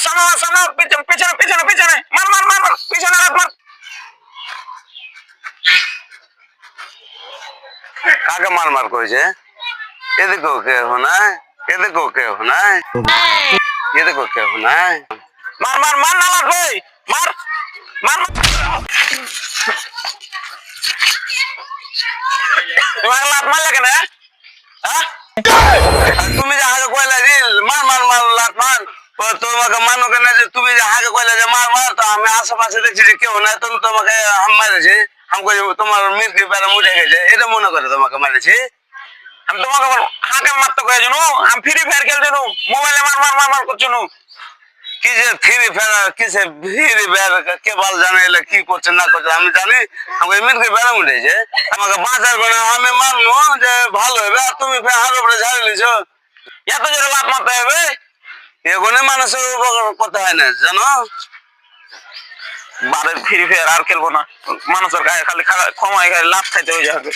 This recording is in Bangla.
সামনে পিছনে মার পিছনে লাত মার। কাকে মার করেছে? এদিকেও কেউ নাই, এদিকেও কেউ নাই, এদিকেও কেউ নাই। মার না লাত ভাই, মার। তোমাকে লাত মারলে কেন? হ্যাঁ, তুমি যে আগে কইলা যে মার লাত মার, তোমাকে মানো কেন যে তুমি যে আগে কইলা যে মার, তো আমি আশেপাশে দেখছি যে কেউ নাই, তুমি তোমাকে হাম মারেছি। তোমার মির্কি প্যারা উঠে গেছে, এটা মনে করে তোমাকে মারেছি। আমি তোমাকে হাঁকে মারতে কয়ে জানো, আমি ফ্রি ফায়ার খেলছি নু, মোবাইলে মার করছি নু। কি যে ফ্রি ফায়ার, কিসে ফ্রি ফায়ার কে বল জানে, এলে কি করছে না করছে আমি জানি। আমাকে মির্কি প্যারা উঠেছে, আমাকে বাঁচার করে আমি মারলো যে ভালো হবে, আর তুমি হার উপরে ঝাড়ি লিছো। এত জোরে লাভ মারতে হবে, এগুলো মানুষের উপকার করতে হয় না জানো। বারের ফ্রি ফায়ার আর খেলবো না, মানুষের গায়ে খালি ক্ষমায় লাভ খাইতে হয়ে যাবে।